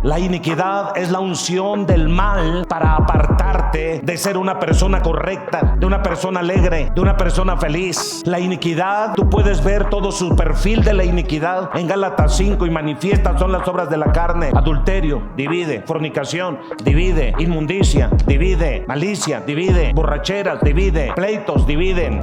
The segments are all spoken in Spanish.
La iniquidad es la unción del mal para apartarte de ser una persona correcta, de una persona alegre, de una persona feliz. La iniquidad, tú puedes ver todo su perfil de la iniquidad en Gálatas 5 y manifiestas son las obras de la carne: adulterio, divide; fornicación, divide; inmundicia, divide; malicia, divide; borracheras, divide; pleitos, dividen.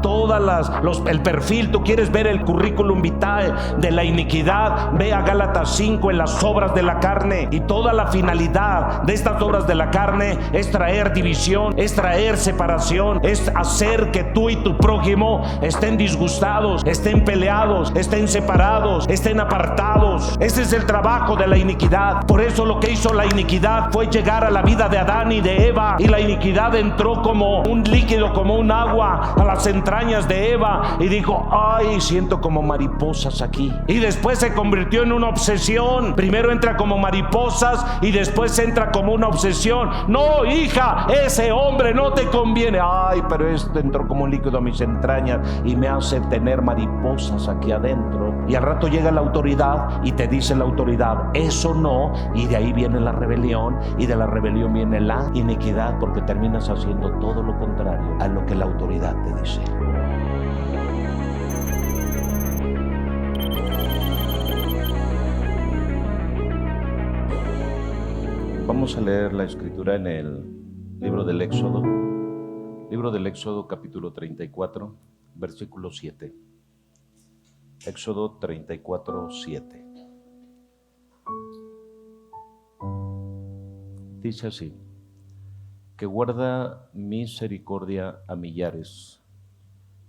El perfil, tú quieres ver el currículum vital de la iniquidad, ve a Gálatas 5 en las obras de la carne. Y toda la finalidad de estas obras de la carne es traer división, es traer separación, es hacer que tú y tu prójimo estén disgustados, estén peleados, estén separados, estén apartados. Ese es el trabajo de la iniquidad. Por eso lo que hizo la iniquidad fue llegar a la vida de Adán y de Eva, y la iniquidad entró como un líquido, como un agua a las entrañas de Eva, y dijo: ay, siento como mariposas aquí. Y después se convirtió en una obsesión. Primero entra como mariposas y después entra como una obsesión. No, hija, ese hombre no te conviene. Ay, pero esto entró como un líquido a mis entrañas y me hace tener mariposas aquí adentro. Y al rato llega la autoridad y te dice la autoridad: eso no. Y de ahí viene la rebelión, y de la rebelión viene la iniquidad, porque terminas haciendo todo lo contrario a lo que la autoridad te dice. Vamos a leer la escritura en el libro del Éxodo, capítulo 34, versículo 7. Éxodo 34, 7. Dice así: que guarda misericordia a millares,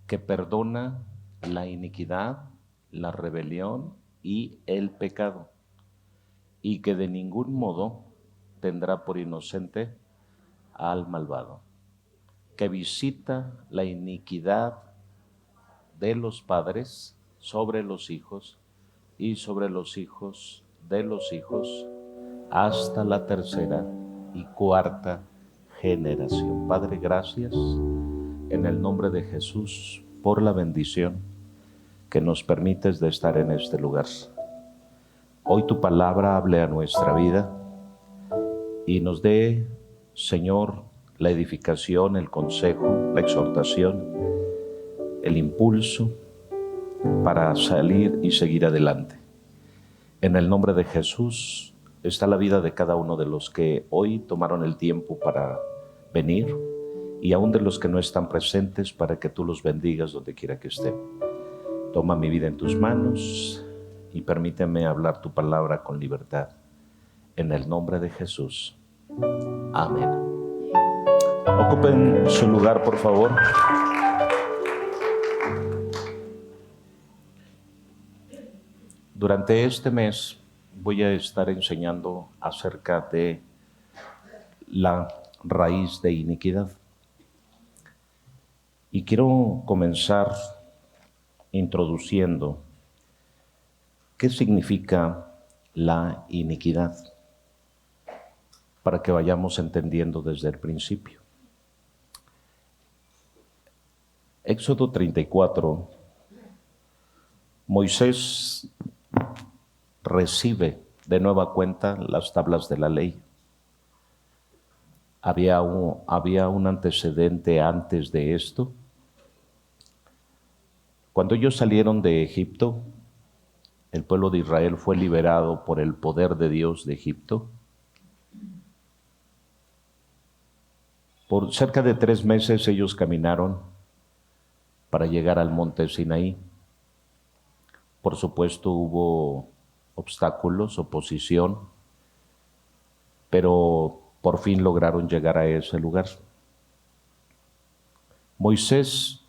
que perdona la iniquidad, la rebelión y el pecado, y que de ningún modo tendrá por inocente al malvado, que visita la iniquidad de los padres sobre los hijos y sobre los hijos de los hijos hasta la tercera y cuarta generación. Padre, gracias en el nombre de Jesús por la bendición que nos permites de estar en este lugar. Hoy tu palabra hable a nuestra vida y nos dé, Señor, la edificación, el consejo, la exhortación, el impulso para salir y seguir adelante. En el nombre de Jesús está la vida de cada uno de los que hoy tomaron el tiempo para venir, y aún de los que no están presentes, para que tú los bendigas donde quiera que estén. Toma mi vida en tus manos y permíteme hablar tu palabra con libertad. En el nombre de Jesús. Amén. Ocupen su lugar, por favor. Durante este mes voy a estar enseñando acerca de la raíz de iniquidad. Y quiero comenzar introduciendo qué significa la iniquidad, para que vayamos entendiendo desde el principio. Éxodo 34, Moisés recibe de nueva cuenta las tablas de la ley. Había un antecedente antes de esto. Cuando ellos salieron de Egipto, el pueblo de Israel fue liberado por el poder de Dios de Egipto. Por cerca de 3 meses ellos caminaron para llegar al monte Sinaí. Por supuesto hubo obstáculos, oposición, pero por fin lograron llegar a ese lugar. Moisés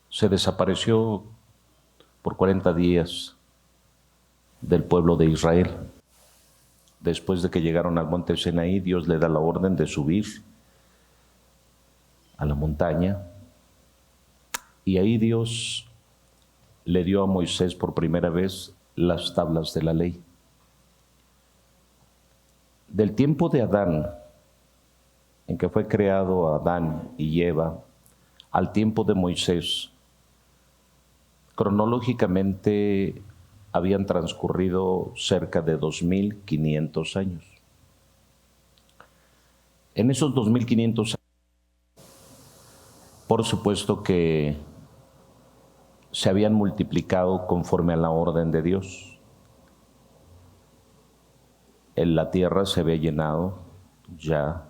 se desapareció por 40 días del pueblo de Israel. Después de que llegaron al monte Sinaí, Dios le da la orden de subir a la montaña, y ahí Dios le dio a Moisés por primera vez las tablas de la ley. Del tiempo de Adán, en que fue creado Adán y Eva, al tiempo de Moisés, cronológicamente habían transcurrido cerca de 2500 años. En esos 2500 años, por supuesto que se habían multiplicado conforme a la orden de Dios. En la tierra se había llenado ya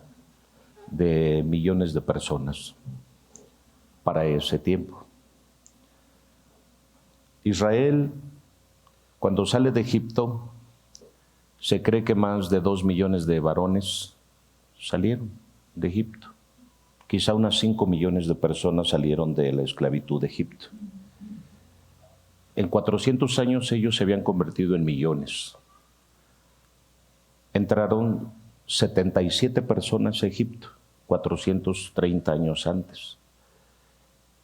de millones de personas para ese tiempo. Israel, cuando sale de Egipto, se cree que más de 2 millones de varones salieron de Egipto. Quizá unas 5 millones de personas salieron de la esclavitud de Egipto. En 400 años ellos se habían convertido en millones. Entraron 77 personas a Egipto, 430 años antes.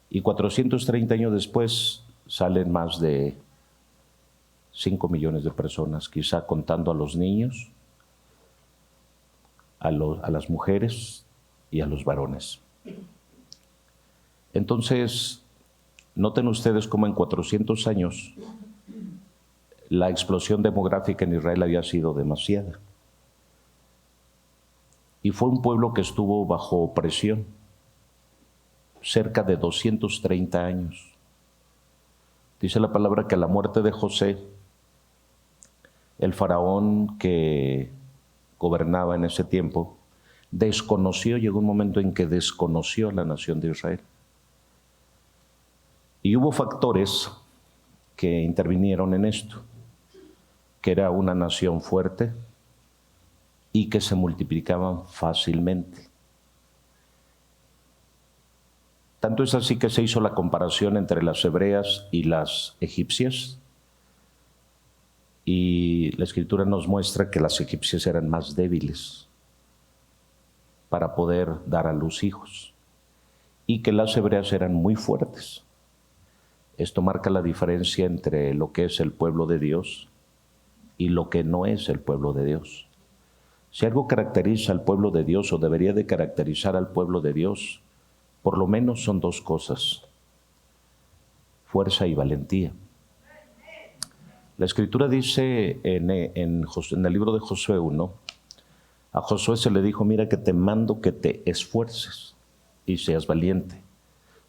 Y 430 años después salen más de 5 millones de personas, quizá contando a los niños, a las mujeres y a los varones. Entonces, noten ustedes cómo en 400 años la explosión demográfica en Israel había sido demasiada. Y fue un pueblo que estuvo bajo opresión cerca de 230 años. Dice la palabra que a la muerte de José, el faraón que gobernaba en ese tiempo, llegó un momento en que desconoció la nación de Israel. Y hubo factores que intervinieron en esto, que era una nación fuerte y que se multiplicaban fácilmente. Tanto es así que se hizo la comparación entre las hebreas y las egipcias, y la Escritura nos muestra que las egipcias eran más débiles para poder dar a luz hijos, y que las hebreas eran muy fuertes. Esto marca la diferencia entre lo que es el pueblo de Dios y lo que no es el pueblo de Dios. Si algo caracteriza al pueblo de Dios, o debería de caracterizar al pueblo de Dios, por lo menos son dos cosas: fuerza y valentía. La Escritura dice en el libro de Josué 1, a Josué se le dijo: mira que te mando que te esfuerces y seas valiente.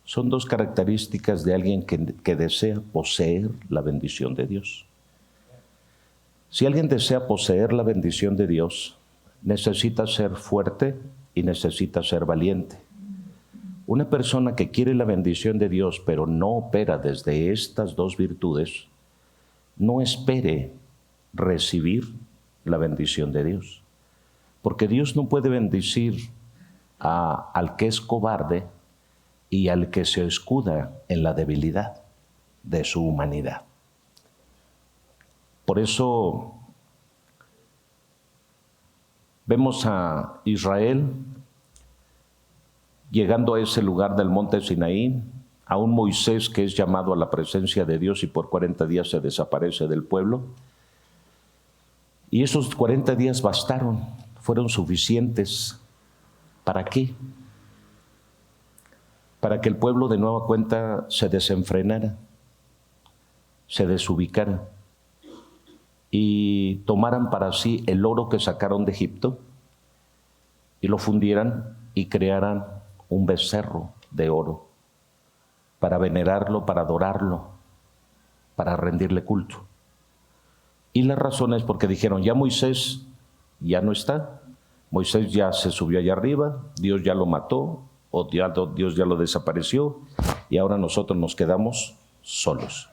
Son dos características de alguien que desea poseer la bendición de Dios. Si alguien desea poseer la bendición de Dios, necesita ser fuerte y necesita ser valiente. Una persona que quiere la bendición de Dios, pero no opera desde estas dos virtudes, no espere recibir la bendición de Dios. Porque Dios no puede bendecir al que es cobarde y al que se escuda en la debilidad de su humanidad. Por eso vemos a Israel llegando a ese lugar del monte Sinaí, a un Moisés que es llamado a la presencia de Dios y por 40 días se desaparece del pueblo. Y esos 40 días bastaron, fueron suficientes. ¿Para qué? Para que el pueblo de nueva cuenta se desenfrenara, se desubicara y tomaran para sí el oro que sacaron de Egipto y lo fundieran y crearan un becerro de oro para venerarlo, para adorarlo, para rendirle culto. Y la razón es porque dijeron: ya Moisés ya no está, Moisés ya se subió allá arriba, Dios ya lo mató, o Dios ya lo desapareció, y ahora nosotros nos quedamos solos.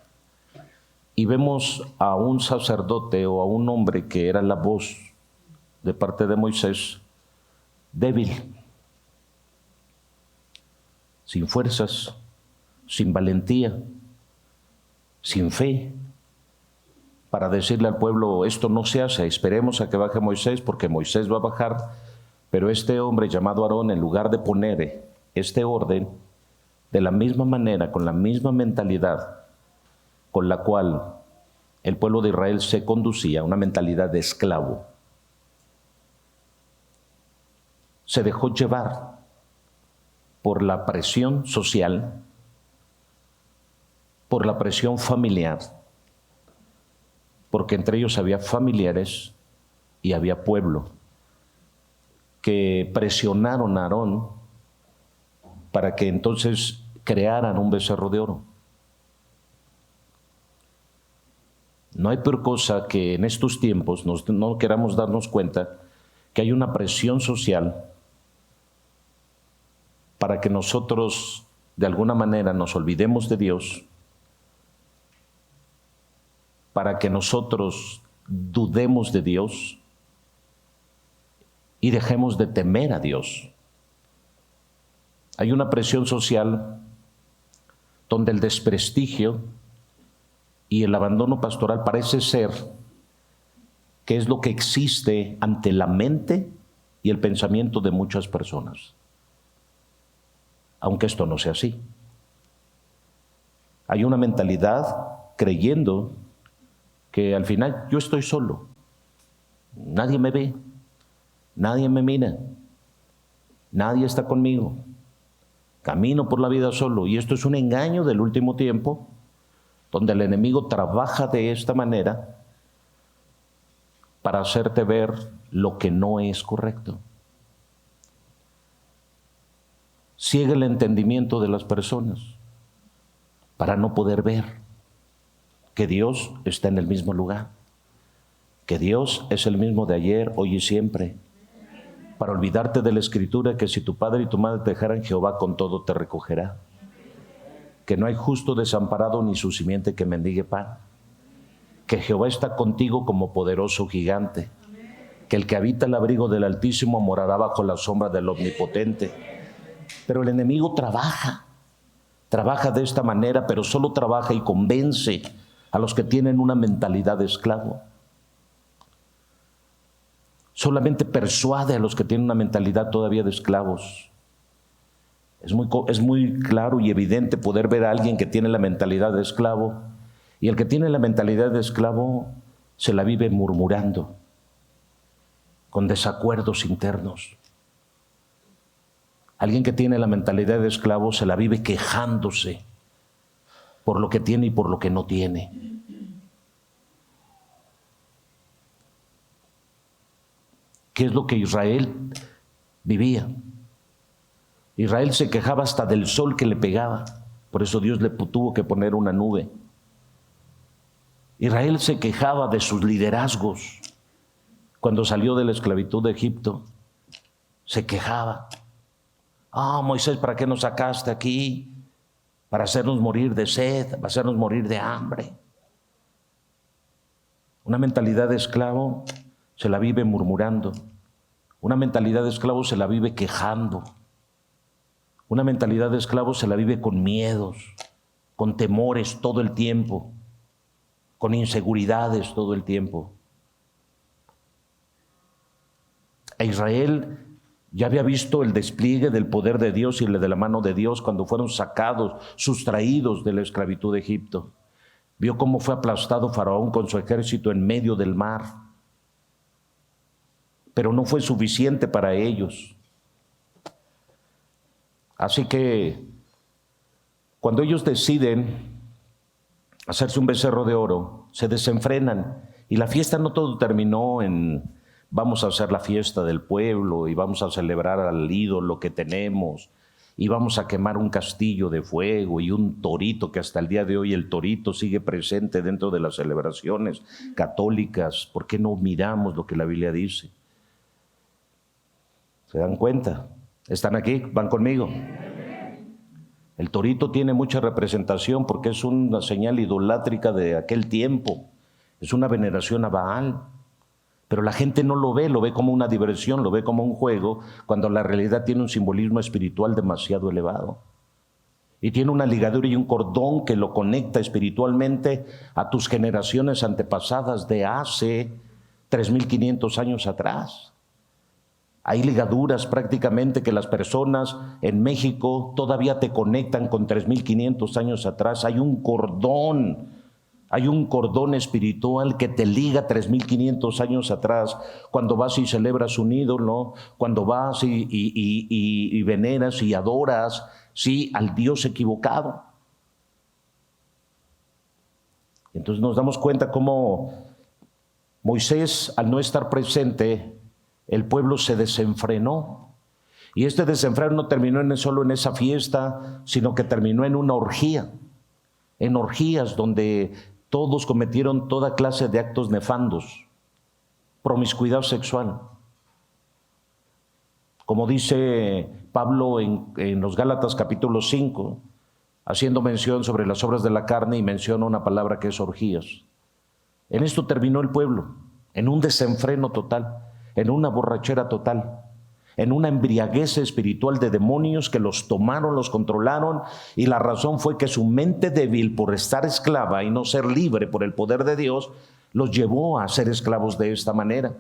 Y vemos a un sacerdote o a un hombre que era la voz de parte de Moisés, débil, sin fuerzas, sin valentía, sin fe, para decirle al pueblo: esto no se hace, esperemos a que baje Moisés, porque Moisés va a bajar, pero este hombre llamado Aarón, en lugar de poner este orden, de la misma manera, con la misma mentalidad con la cual el pueblo de Israel se conducía, una mentalidad de esclavo, se dejó llevar por la presión social, por la presión familiar, porque entre ellos había familiares y había pueblo. que presionaron a Aarón para que entonces crearan un becerro de oro. No hay peor cosa que en estos tiempos no queramos darnos cuenta que hay una presión social para que nosotros de alguna manera nos olvidemos de Dios, para que nosotros dudemos de Dios y dejemos de temer a Dios. Hay una presión social donde el desprestigio y el abandono pastoral parece ser que es lo que existe ante la mente y el pensamiento de muchas personas, aunque esto no sea así. Hay una mentalidad creyendo que al final yo estoy solo, nadie me ve, nadie me mira, nadie está conmigo, camino por la vida solo. Y esto es un engaño del último tiempo, donde el enemigo trabaja de esta manera para hacerte ver lo que no es correcto. Ciega el entendimiento de las personas para no poder ver que Dios está en el mismo lugar, que Dios es el mismo de ayer, hoy y siempre, para olvidarte de la Escritura, que si tu padre y tu madre te dejaran, Jehová con todo te recogerá, que no hay justo desamparado ni su simiente que mendigue pan, que Jehová está contigo como poderoso gigante, que el que habita el abrigo del Altísimo morará bajo la sombra del Omnipotente. Pero el enemigo trabaja de esta manera, pero solo trabaja y convence a los que tienen una mentalidad de esclavo. Solamente persuade a los que tienen una mentalidad todavía de esclavos. Es muy claro y evidente poder ver a alguien que tiene la mentalidad de esclavo, y el que tiene la mentalidad de esclavo se la vive murmurando, con desacuerdos internos. Alguien que tiene la mentalidad de esclavo se la vive quejándose por lo que tiene y por lo que no tiene. ¿Qué es lo que Israel vivía? Israel se quejaba hasta del sol que le pegaba, por eso Dios le tuvo que poner una nube. Israel se quejaba de sus liderazgos. Cuando salió de la esclavitud de Egipto, se quejaba. Moisés, ¿para qué nos sacaste aquí? Para hacernos morir de sed, para hacernos morir de hambre. Una mentalidad de esclavo se la vive murmurando. Una mentalidad de esclavo se la vive quejando. Una mentalidad de esclavo se la vive con miedos, con temores todo el tiempo, con inseguridades todo el tiempo. A Israel ya había visto el despliegue del poder de Dios y el de la mano de Dios cuando fueron sacados, sustraídos de la esclavitud de Egipto. Vio cómo fue aplastado Faraón con su ejército en medio del mar. Pero no fue suficiente para ellos. Así que cuando ellos deciden hacerse un becerro de oro, se desenfrenan. Y la fiesta no todo terminó en vamos a hacer la fiesta del pueblo y vamos a celebrar al ídolo que tenemos y vamos a quemar un castillo de fuego y un torito, que hasta el día de hoy el torito sigue presente dentro de las celebraciones católicas. ¿Por qué no miramos lo que la Biblia dice? ¿Se dan cuenta? ¿Están aquí? ¿Van conmigo? El torito tiene mucha representación porque es una señal idolátrica de aquel tiempo. Es una veneración a Baal. Pero la gente no lo ve como una diversión, lo ve como un juego, cuando la realidad tiene un simbolismo espiritual demasiado elevado. Y tiene una ligadura y un cordón que lo conecta espiritualmente a tus generaciones antepasadas de hace 3,500 años atrás. Hay ligaduras prácticamente que las personas en México todavía te conectan con 3,500 años atrás. Hay un cordón espiritual que te liga 3,500 años atrás. Cuando vas y celebras un ídolo, cuando vas y veneras y adoras, sí, al Dios equivocado. Entonces nos damos cuenta cómo Moisés, al no estar presente, el pueblo se desenfrenó. Y este desenfreno no terminó solo en esa fiesta, sino que terminó en una orgía, en orgías donde todos cometieron toda clase de actos nefandos, promiscuidad sexual. Como dice Pablo en los Gálatas capítulo 5, haciendo mención sobre las obras de la carne, y menciona una palabra que es orgías. En esto terminó el pueblo, en un desenfreno total, en una borrachera total, en una embriaguez espiritual de demonios que los tomaron, los controlaron, y la razón fue que su mente débil, por estar esclava y no ser libre por el poder de Dios, los llevó a ser esclavos de esta manera.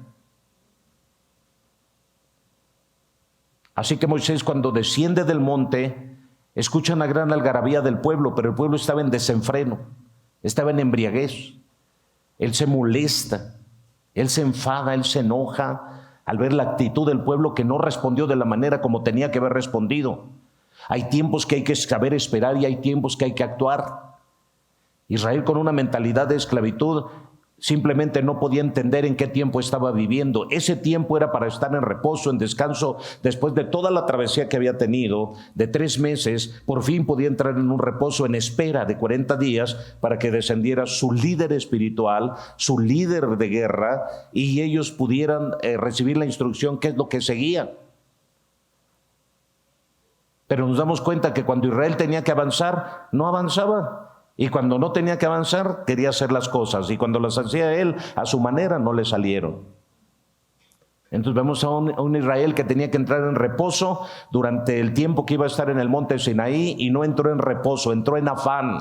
Así que Moisés, cuando desciende del monte, escucha una gran algarabía del pueblo, pero el pueblo estaba en desenfreno, estaba en embriaguez. Él se molesta, él se enfada, él se enoja al ver la actitud del pueblo que no respondió de la manera como tenía que haber respondido. Hay tiempos que hay que saber esperar y hay tiempos que hay que actuar. Israel, con una mentalidad de esclavitud, simplemente no podía entender en qué tiempo estaba viviendo. Ese tiempo era para estar en reposo, en descanso. Después de toda la travesía que había tenido de 3 meses, por fin podía entrar en un reposo en espera de 40 días para que descendiera su líder espiritual, su líder de guerra, y ellos pudieran recibir la instrucción, qué es lo que seguía. Pero nos damos cuenta que cuando Israel tenía que avanzar, no avanzaba. Y cuando no tenía que avanzar, quería hacer las cosas. Y cuando las hacía él a su manera, no le salieron. Entonces vemos a un Israel que tenía que entrar en reposo durante el tiempo que iba a estar en el monte Sinaí, y no entró en reposo, entró en afán,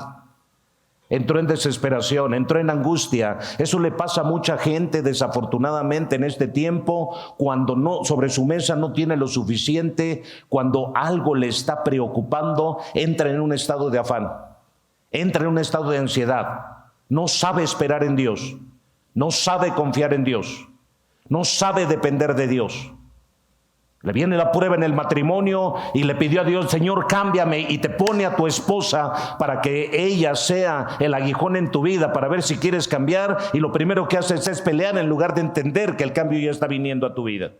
entró en desesperación, entró en angustia. Eso le pasa a mucha gente, desafortunadamente, en este tiempo, cuando no, sobre su mesa no tiene lo suficiente, cuando algo le está preocupando, entra en un estado de afán. Entra en un estado de ansiedad, no sabe esperar en Dios, no sabe confiar en Dios, no sabe depender de Dios. Le viene la prueba en el matrimonio y le pidió a Dios, Señor, cámbiame, y te pone a tu esposa para que ella sea el aguijón en tu vida para ver si quieres cambiar, y lo primero que haces es pelear en lugar de entender que el cambio ya está viniendo a tu vida.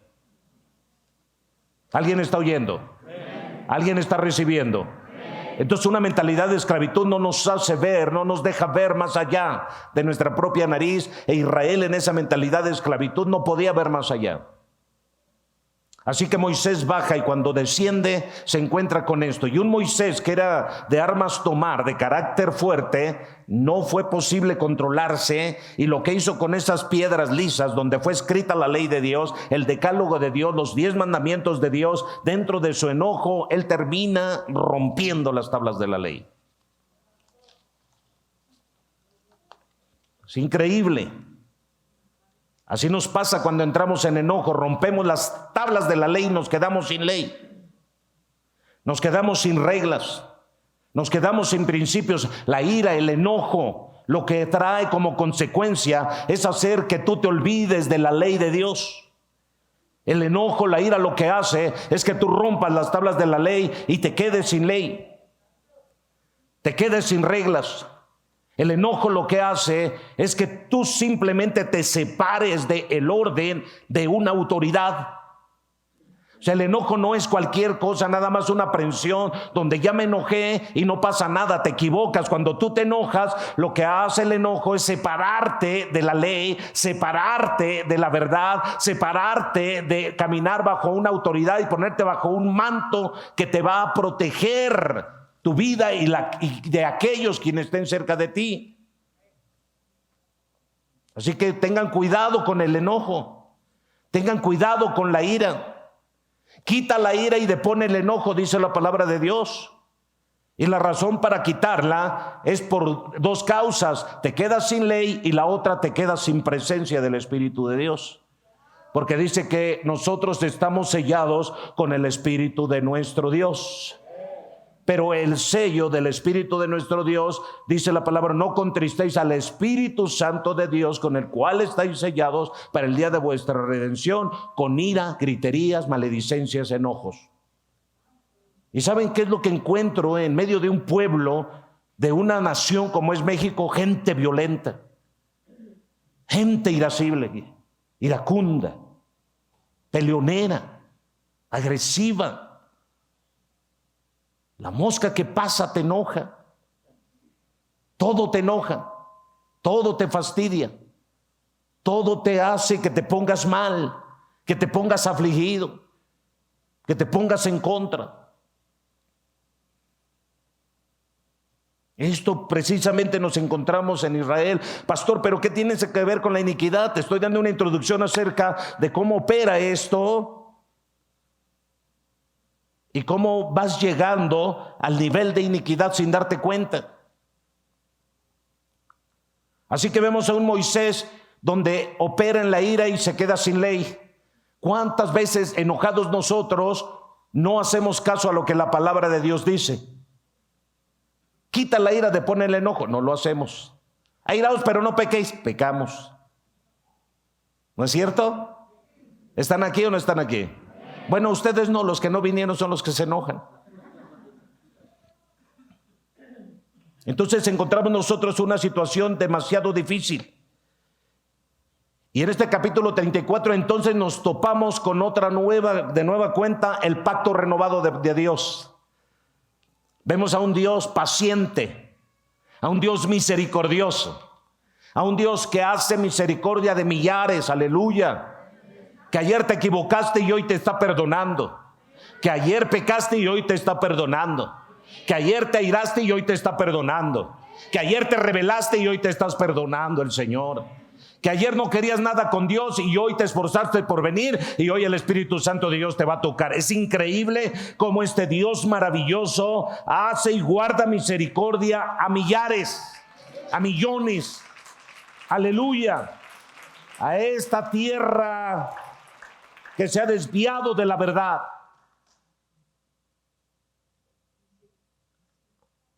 ¿Alguien está oyendo? ¿Alguien está recibiendo? Entonces una mentalidad de esclavitud no nos hace ver, no nos deja ver más allá de nuestra propia nariz, e Israel en esa mentalidad de esclavitud no podía ver más allá. Así que Moisés baja, y cuando desciende se encuentra con esto. Y un Moisés que era de armas tomar, de carácter fuerte, no fue posible controlarse, y lo que hizo con esas piedras lisas donde fue escrita la ley de Dios, el decálogo de Dios, los 10 mandamientos de Dios, dentro de su enojo, él termina rompiendo las tablas de la ley. Es increíble. Así nos pasa cuando entramos en enojo, rompemos las tablas de la ley y nos quedamos sin ley. Nos quedamos sin reglas, nos quedamos sin principios. La ira, el enojo, lo que trae como consecuencia es hacer que tú te olvides de la ley de Dios. El enojo, la ira, lo que hace es que tú rompas las tablas de la ley y te quedes sin ley, te quedes sin reglas. El enojo lo que hace es que tú simplemente te separes del orden de una autoridad. O sea, el enojo no es cualquier cosa, nada más una aprensión donde ya me enojé y no pasa nada. Te equivocas. Cuando tú te enojas, lo que hace el enojo es separarte de la ley, separarte de la verdad, separarte de caminar bajo una autoridad y ponerte bajo un manto que te va a proteger tu vida y de aquellos quienes estén cerca de ti. Así que tengan cuidado con el enojo, tengan cuidado con la ira. Quita la ira y depone el enojo, dice la palabra de Dios. Y la razón para quitarla es por 2 causas: te quedas sin ley, y la otra, te quedas sin presencia del Espíritu de Dios. Porque dice que nosotros estamos sellados con el Espíritu de nuestro Dios. Pero el sello del Espíritu de nuestro Dios, dice la palabra, no contristéis al Espíritu Santo de Dios, con el cual estáis sellados para el día de vuestra redención, con ira, griterías, maledicencias, enojos. ¿Y saben qué es lo que encuentro en medio de un pueblo, de una nación como es México? Gente violenta, gente irascible, iracunda, peleonera, agresiva. La mosca que pasa te enoja. Todo te enoja, todo te fastidia, todo te hace que te pongas mal, que te pongas afligido, que te pongas en contra. Esto precisamente nos encontramos en Israel. Pastor, ¿pero qué tiene que ver con la iniquidad? Te estoy dando una introducción acerca de cómo opera esto y cómo vas llegando al nivel de iniquidad sin darte cuenta. Así que vemos a un Moisés donde opera en la ira y se queda sin ley. ¿Cuántas veces enojados nosotros no hacemos caso a lo que la palabra de Dios dice? Quita la ira, depone el enojo. No lo hacemos. Airaos, pero no pequéis. Pecamos. ¿No es cierto? ¿Están aquí o no están aquí? Bueno, ustedes no, los que no vinieron son los que se enojan. Entonces encontramos nosotros una situación demasiado difícil. Y en este capítulo 34 entonces nos topamos con otra de nueva cuenta, el pacto renovado de Dios. Vemos a un Dios paciente, a un Dios misericordioso, a un Dios que hace misericordia de millares, aleluya. Que ayer te equivocaste y hoy te está perdonando. Que ayer pecaste y hoy te está perdonando. Que ayer te airaste y hoy te está perdonando. Que ayer te rebelaste y hoy te estás perdonando el Señor. Que ayer no querías nada con Dios y hoy te esforzaste por venir y hoy el Espíritu Santo de Dios te va a tocar. Es increíble cómo este Dios maravilloso hace y guarda misericordia a millares, a millones. Aleluya. A esta tierra que se ha desviado de la verdad.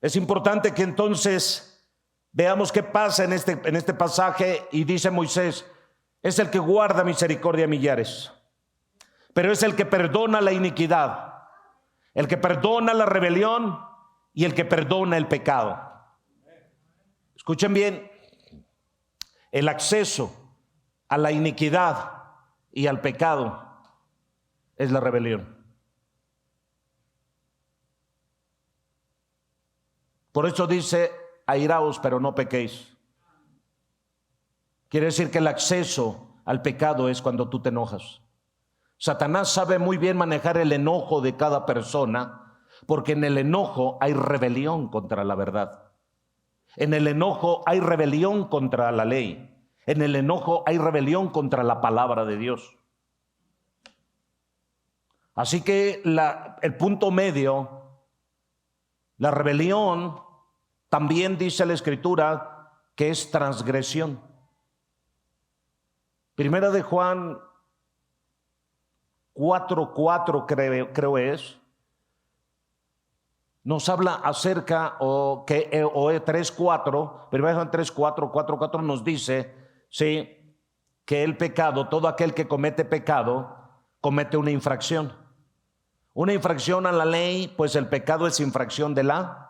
Es importante que entonces veamos qué pasa en este pasaje. Y dice Moisés, es el que guarda misericordia a millares, pero es el que perdona la iniquidad, el que perdona la rebelión y el que perdona el pecado. Escuchen bien, el acceso a la iniquidad y al pecado es la rebelión. Por eso dice, airaos, pero no pequéis. Quiere decir que el acceso al pecado es cuando tú te enojas. Satanás sabe muy bien manejar el enojo de cada persona, porque en el enojo hay rebelión contra la verdad. En el enojo hay rebelión contra la ley. En el enojo hay rebelión contra la palabra de Dios. Así que el punto medio, la rebelión, también dice la Escritura que es transgresión. Primera de Juan 4:4 creo es, nos habla acerca, o 3:4, Primera de Juan 3:4, 4:4 nos dice, sí, que el pecado, todo aquel que comete pecado, comete una infracción. Una infracción a la ley, pues el pecado es infracción de la.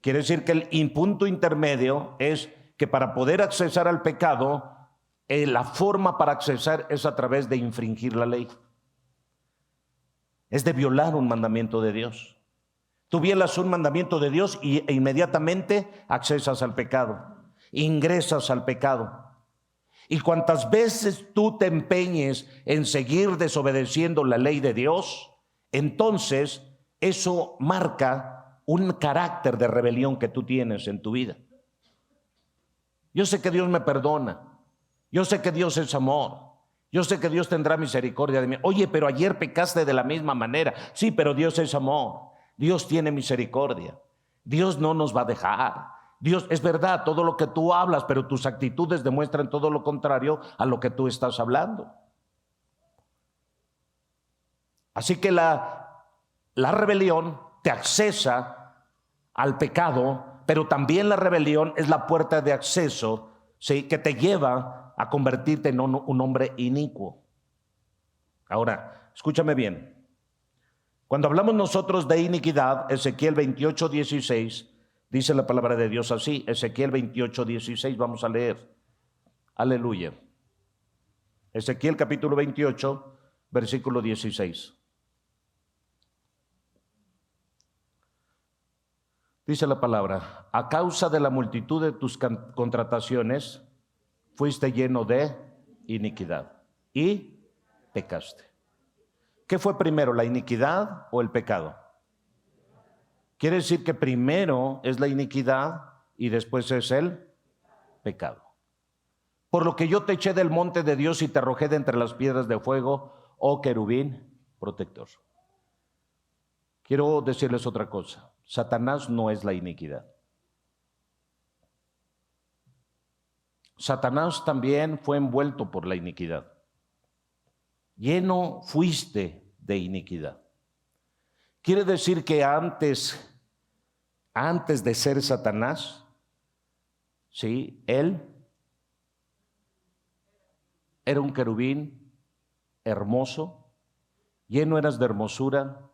Quiere decir que el punto intermedio es que para poder accesar al pecado, la forma para accesar es a través de infringir la ley. Es de violar un mandamiento de Dios. Tú violas un mandamiento de Dios e inmediatamente accesas al pecado, ingresas al pecado. Y cuantas veces tú te empeñes en seguir desobedeciendo la ley de Dios, entonces eso marca un carácter de rebelión que tú tienes en tu vida. Yo sé que Dios me perdona. Yo sé que Dios es amor. Yo sé que Dios tendrá misericordia de mí. Oye, pero ayer pecaste de la misma manera. Sí, pero Dios es amor. Dios tiene misericordia. Dios no nos va a dejar. Dios, es verdad, todo lo que tú hablas, pero tus actitudes demuestran todo lo contrario a lo que tú estás hablando. Así que la rebelión te accesa al pecado, pero también la rebelión es la puerta de acceso, ¿sí?, que te lleva a convertirte en un hombre inicuo. Ahora, escúchame bien. Cuando hablamos nosotros de iniquidad, Ezequiel 28:16, dice la palabra de Dios así, Ezequiel 28:16, vamos a leer. Aleluya. Ezequiel capítulo 28, versículo 16. Dice la palabra: a causa de la multitud de tus contrataciones, fuiste lleno de iniquidad y pecaste. ¿Qué fue primero, la iniquidad o el pecado? Quiere decir que primero es la iniquidad y después es el pecado. Por lo que yo te eché del monte de Dios y te arrojé de entre las piedras de fuego, oh querubín protector. Quiero decirles otra cosa: Satanás no es la iniquidad. Satanás también fue envuelto por la iniquidad. Lleno fuiste de iniquidad. Quiere decir que antes de ser Satanás, sí, él era un querubín hermoso, lleno eras de hermosura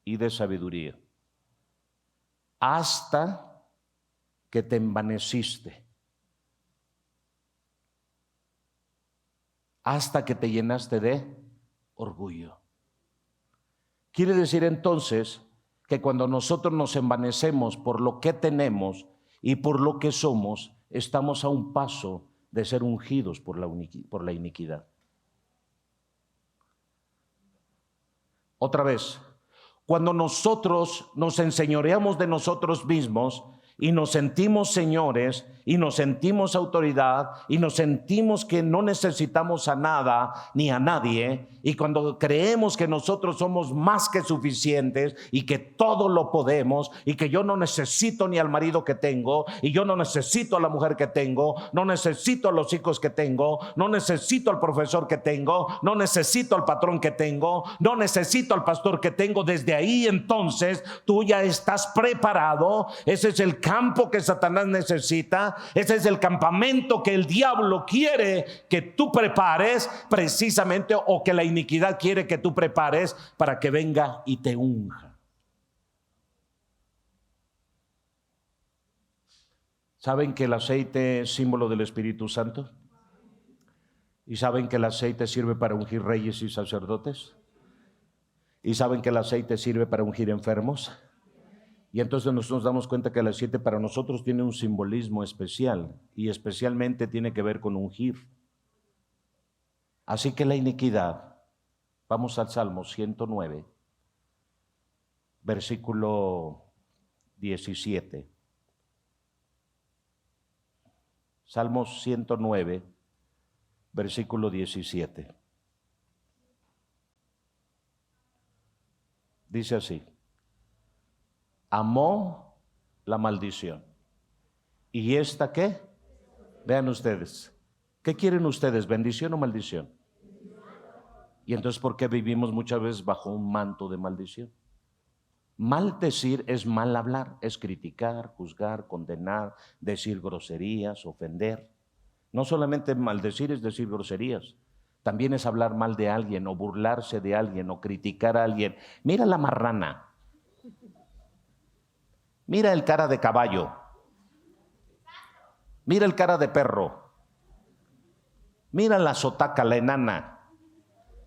y de sabiduría, hasta que te envaneciste, hasta que te llenaste de orgullo. Quiere decir entonces que cuando nosotros nos envanecemos por lo que tenemos y por lo que somos, estamos a un paso de ser ungidos por la iniquidad. Otra vez, cuando nosotros nos enseñoreamos de nosotros mismos y nos sentimos señores y nos sentimos autoridad y nos sentimos que no necesitamos a nada ni a nadie, y cuando creemos que nosotros somos más que suficientes y que todo lo podemos y que yo no necesito ni al marido que tengo y yo no necesito a la mujer que tengo, no necesito a los hijos que tengo, no necesito al profesor que tengo, no necesito al patrón que tengo, no necesito al pastor que tengo, desde ahí entonces tú ya estás preparado. Ese es el campo que Satanás necesita. Ese es el campamento que el diablo quiere que tú prepares precisamente, o que la iniquidad quiere que tú prepares para que venga y te unja. ¿Saben que el aceite es símbolo del Espíritu Santo? ¿Y saben que el aceite sirve para ungir reyes y sacerdotes? ¿Y saben que el aceite sirve para ungir enfermos? Y entonces nosotros nos damos cuenta que el aceite para nosotros tiene un simbolismo especial, y especialmente tiene que ver con ungir. Así que la iniquidad, vamos al Salmo 109, versículo 17. Salmo 109, versículo 17. Dice así: amó la maldición. ¿Y esta qué? Vean ustedes. ¿Qué quieren ustedes? ¿Bendición o maldición? Y entonces, ¿por qué vivimos muchas veces bajo un manto de maldición? Maldecir es mal hablar, es criticar, juzgar, condenar, decir groserías, ofender. No solamente maldecir es decir groserías, también es hablar mal de alguien o burlarse de alguien o criticar a alguien. Mira la marrana. Mira el cara de caballo. Mira el cara de perro. Mira la sotaca, la enana.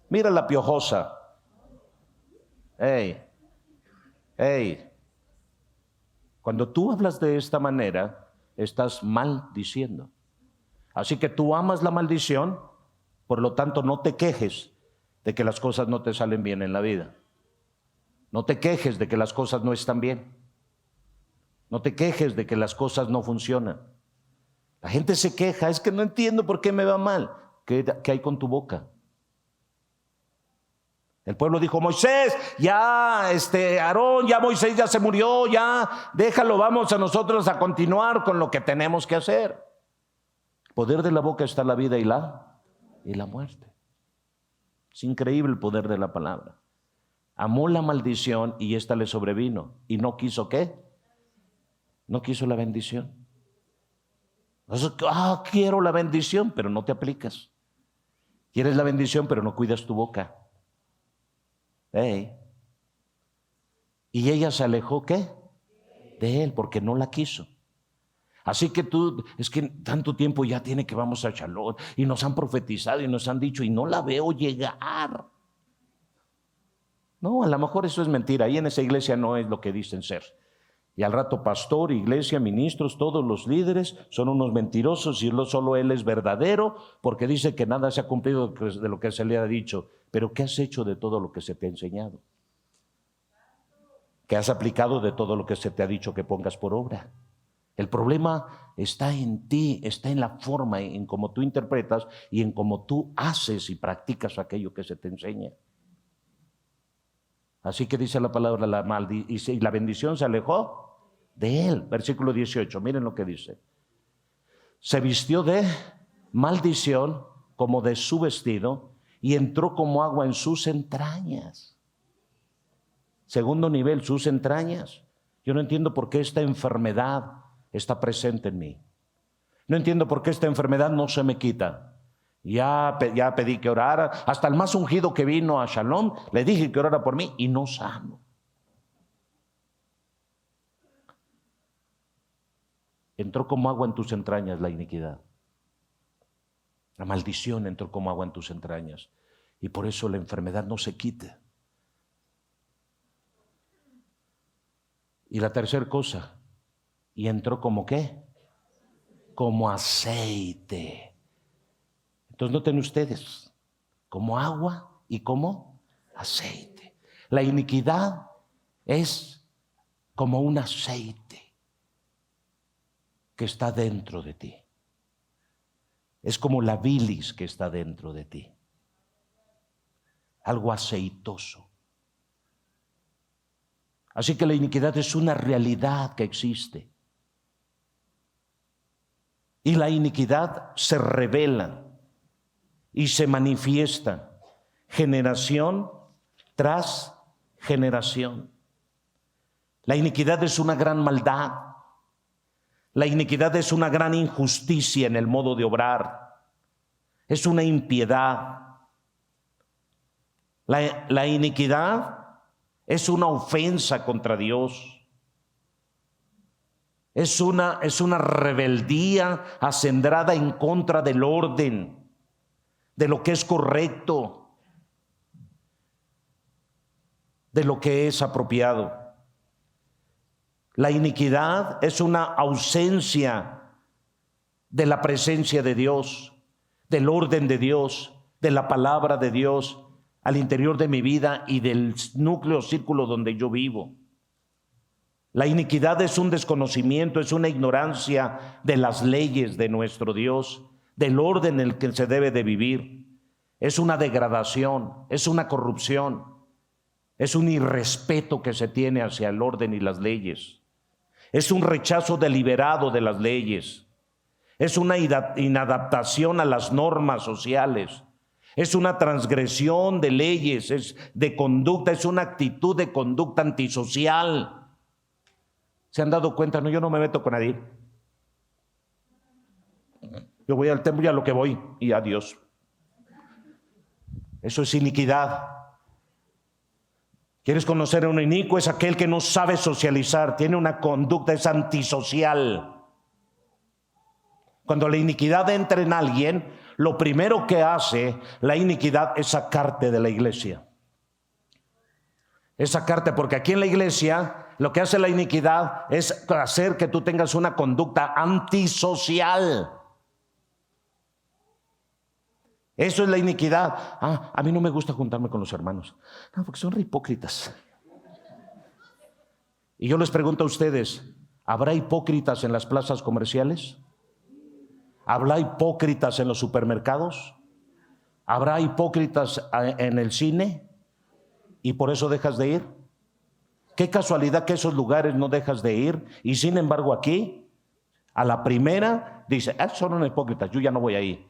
Mira la piojosa. Hey. Cuando tú hablas de esta manera, estás maldiciendo. Así que tú amas la maldición, por lo tanto no te quejes de que las cosas no te salen bien en la vida. No te quejes de que las cosas no están bien. No te quejes de que las cosas no funcionan. La gente se queja: es que no entiendo por qué me va mal. ¿Qué hay con tu boca? El pueblo dijo: Moisés, ya Aarón, ya Moisés ya se murió, ya déjalo, vamos a nosotros a continuar con lo que tenemos que hacer. El poder de la boca está la vida y la muerte. Es increíble el poder de la palabra. Amó la maldición y esta le sobrevino. ¿Y no quiso qué? No quiso la bendición. Entonces, quiero la bendición, pero no te aplicas. Quieres la bendición, pero no cuidas tu boca. Y ella se alejó, ¿qué? De él, porque no la quiso. Así que es que tanto tiempo ya tiene que vamos a Shalom, y nos han profetizado y nos han dicho, y no la veo llegar. No, a lo mejor eso es mentira. Ahí en esa iglesia no es lo que dicen ser. Y al rato pastor, iglesia, ministros, todos los líderes son unos mentirosos y solo él es verdadero porque dice que nada se ha cumplido de lo que se le ha dicho. Pero ¿qué has hecho de todo lo que se te ha enseñado? ¿Qué has aplicado de todo lo que se te ha dicho que pongas por obra? El problema está en ti, está en la forma en cómo tú interpretas y en cómo tú haces y practicas aquello que se te enseña. Así que dice la palabra, y la bendición se alejó de él. Versículo 18, miren lo que dice. Se vistió de maldición como de su vestido y entró como agua en sus entrañas. Segundo nivel, sus entrañas. Yo no entiendo por qué esta enfermedad está presente en mí. No entiendo por qué esta enfermedad no se me quita. Ya pedí que orara. Hasta el más ungido que vino a Shalom, le dije que orara por mí y no sano. Entró como agua en tus entrañas la iniquidad. La maldición entró como agua en tus entrañas. Y por eso la enfermedad no se quita. Y la tercera cosa, y entró como ¿qué? Como aceite. Entonces noten ustedes, como agua y como aceite. La iniquidad es como un aceite que está dentro de ti. Es como la bilis que está dentro de ti. Algo aceitoso. Así que la iniquidad es una realidad que existe. Y la iniquidad se revela y se manifiesta generación tras generación. La iniquidad es una gran maldad. La iniquidad es una gran injusticia en el modo de obrar. Es una impiedad. La iniquidad es una ofensa contra Dios. Es una rebeldía acendrada en contra del orden, de lo que es correcto, de lo que es apropiado. La iniquidad es una ausencia de la presencia de Dios, del orden de Dios, de la palabra de Dios al interior de mi vida y del núcleo círculo donde yo vivo. La iniquidad es un desconocimiento, es una ignorancia de las leyes de nuestro Dios, del orden en el que se debe de vivir. Es una degradación, es una corrupción, es un irrespeto que se tiene hacia el orden y las leyes. Es un rechazo deliberado de las leyes. Es una inadaptación a las normas sociales. Es una transgresión de leyes, es de conducta, es una actitud de conducta antisocial. ¿Se han dado cuenta? No, yo no me meto con nadie. Yo voy al templo y a lo que voy y adiós. Eso es iniquidad. ¿Quieres conocer a un inicuo? Es aquel que no sabe socializar, tiene una conducta, es antisocial. Cuando la iniquidad entra en alguien, lo primero que hace la iniquidad es sacarte de la iglesia. Es sacarte, porque aquí en la iglesia lo que hace la iniquidad es hacer que tú tengas una conducta antisocial. Eso es la iniquidad. A mí no me gusta juntarme con los hermanos. No, porque son hipócritas. Y yo les pregunto a ustedes, ¿habrá hipócritas en las plazas comerciales? ¿Habrá hipócritas en los supermercados? ¿Habrá hipócritas en el cine? ¿Y por eso dejas de ir? Qué casualidad que esos lugares no dejas de ir. Y sin embargo aquí, a la primera, dice, son unos hipócritas, yo ya no voy a ir.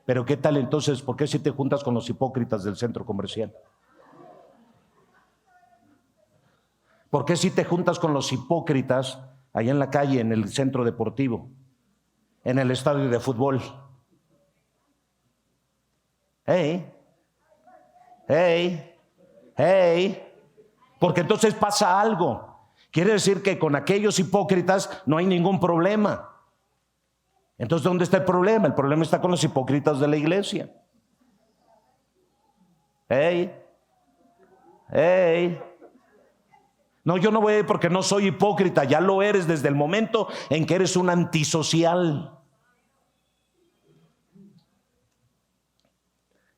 Pero ¿qué tal entonces? ¿Por qué si te juntas con los hipócritas del centro comercial? ¿Por qué si te juntas con los hipócritas allá en la calle, en el centro deportivo, en el estadio de fútbol? Hey, porque entonces pasa algo. Quiere decir que con aquellos hipócritas no hay ningún problema. Entonces, ¿dónde está el problema? El problema está con los hipócritas de la iglesia. Hey. No, yo no voy a ir porque no soy hipócrita. Ya lo eres desde el momento en que eres un antisocial.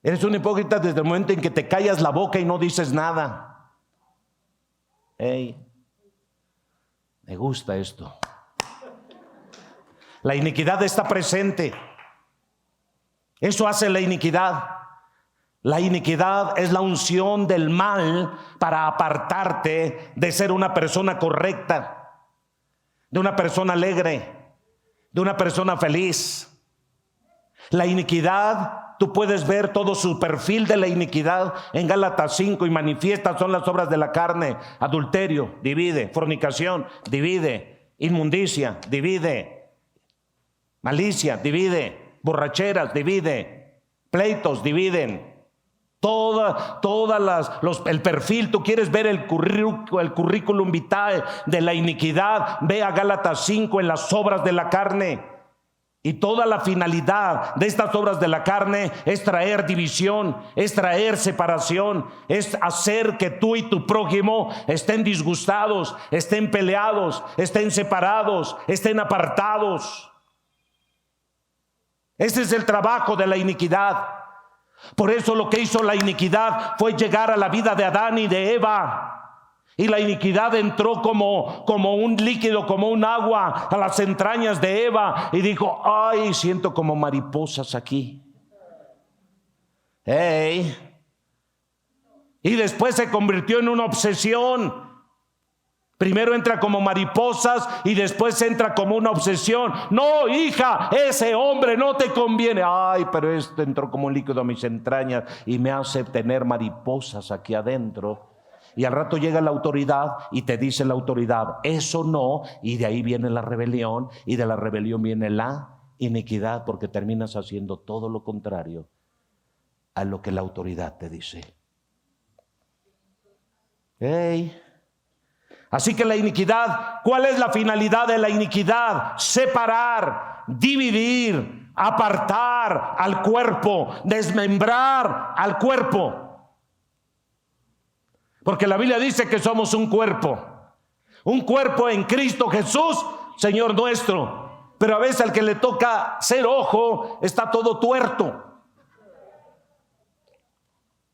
Eres un hipócrita desde el momento en que te callas la boca y no dices nada. Hey, me gusta esto. La iniquidad está presente. Eso hace la iniquidad. La iniquidad es la unción del mal para apartarte de ser una persona correcta, de una persona alegre, de una persona feliz. La iniquidad, tú puedes ver todo su perfil de la iniquidad en Gálatas 5 y manifiestas son las obras de la carne: adulterio, divide; fornicación, divide; inmundicia, divide; malicia, divide; borracheras, divide; pleitos, dividen. El perfil, tú quieres ver el currículum vitae de la iniquidad, ve a Gálatas 5 en las obras de la carne. Y toda la finalidad de estas obras de la carne es traer división, es traer separación, es hacer que tú y tu prójimo estén disgustados, estén peleados, estén separados, estén apartados. Ese es el trabajo de la iniquidad. Por eso lo que hizo la iniquidad fue llegar a la vida de Adán y de Eva. Y la iniquidad entró como un líquido, como un agua a las entrañas de Eva. Y dijo: ay, siento como mariposas aquí. Hey. Y después se convirtió en una obsesión. Primero entra como mariposas y después entra como una obsesión. No, hija, ese hombre no te conviene. Ay, pero esto entró como un líquido a mis entrañas y me hace tener mariposas aquí adentro. Y al rato llega la autoridad y te dice la autoridad: eso no. Y de ahí viene la rebelión, y de la rebelión viene la iniquidad, porque terminas haciendo todo lo contrario a lo que la autoridad te dice. Hey. Así que la iniquidad, ¿cuál es la finalidad de la iniquidad? Separar, dividir, apartar al cuerpo, desmembrar al cuerpo. Porque la Biblia dice que somos un cuerpo en Cristo Jesús, Señor nuestro. Pero a veces al que le toca ser ojo está todo tuerto,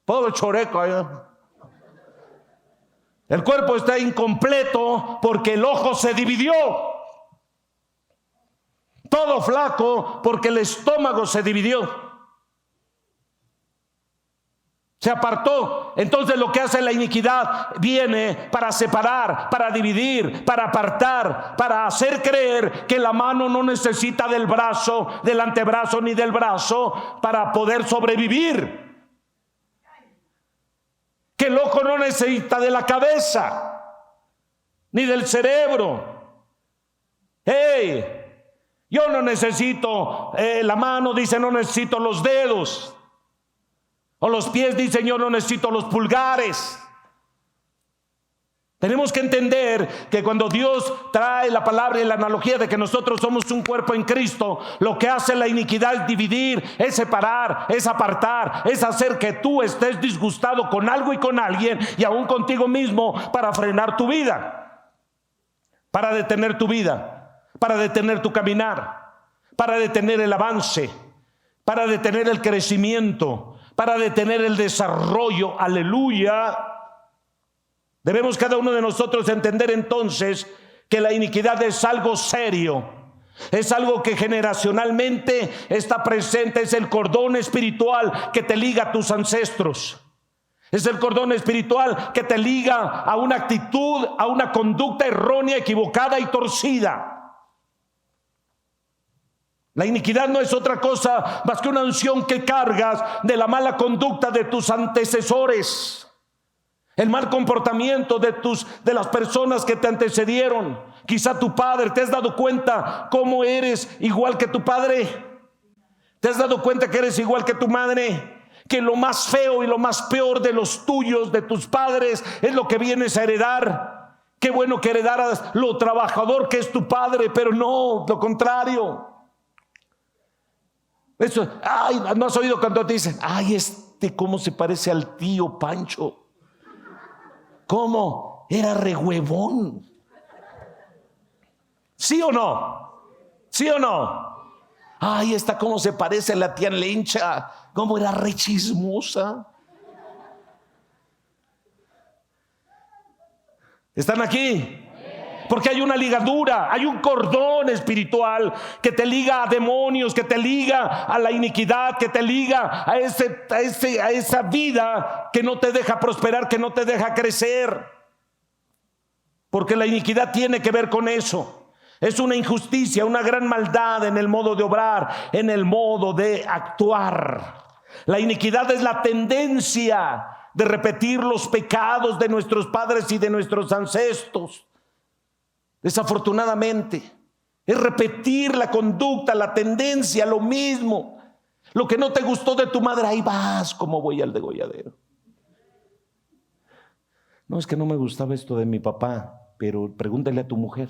todo choreco allá. El cuerpo está incompleto porque el ojo se dividió. Todo flaco porque el estómago se dividió. Se apartó. Entonces lo que hace la iniquidad viene para separar, para dividir, para apartar, para hacer creer que la mano no necesita del brazo, del antebrazo ni del brazo para poder sobrevivir. Que el ojo no necesita de la cabeza ni del cerebro. Hey, yo no necesito la mano, dice, no necesito los dedos. O los pies, dicen, yo no necesito los pulgares. Tenemos que entender que cuando Dios trae la palabra y la analogía de que nosotros somos un cuerpo en Cristo, lo que hace la iniquidad es dividir, es separar, es apartar, es hacer que tú estés disgustado con algo y con alguien, y aún contigo mismo, para frenar tu vida, para detener tu vida, para detener tu caminar, para detener el avance, para detener el crecimiento, para detener el desarrollo. Aleluya. Debemos cada uno de nosotros entender entonces que la iniquidad es algo serio, es algo que generacionalmente está presente, es el cordón espiritual que te liga a tus ancestros, es el cordón espiritual que te liga a una actitud, a una conducta errónea, equivocada y torcida. La iniquidad no es otra cosa más que una unción que cargas de la mala conducta de tus antecesores. El mal comportamiento de las personas que te antecedieron. Quizá tu padre. ¿Te has dado cuenta cómo eres igual que tu padre? ¿Te has dado cuenta que eres igual que tu madre? Que lo más feo y lo más peor de los tuyos, de tus padres, es lo que vienes a heredar. Qué bueno que heredaras lo trabajador que es tu padre, pero no, lo contrario. Eso, ay, ¿no has oído cuando te dicen: ay, cómo se parece al tío Pancho? ¿Cómo? Era re huevón. ¿Sí o no? ¿Sí o no? Ay, esta cómo se parece a la tía Lencha. Cómo era re chismosa. ¿Están aquí? Porque hay una ligadura, hay un cordón espiritual que te liga a demonios, que te liga a la iniquidad, que te liga a esa vida que no te deja prosperar, que no te deja crecer. Porque la iniquidad tiene que ver con eso. Es una injusticia, una gran maldad en el modo de obrar, en el modo de actuar. La iniquidad es la tendencia de repetir los pecados de nuestros padres y de nuestros ancestros. Desafortunadamente, es repetir la conducta, la tendencia, lo mismo. Lo que no te gustó de tu madre, ahí vas como voy al degolladero. No, es que no me gustaba esto de mi papá, pero pregúntale a tu mujer.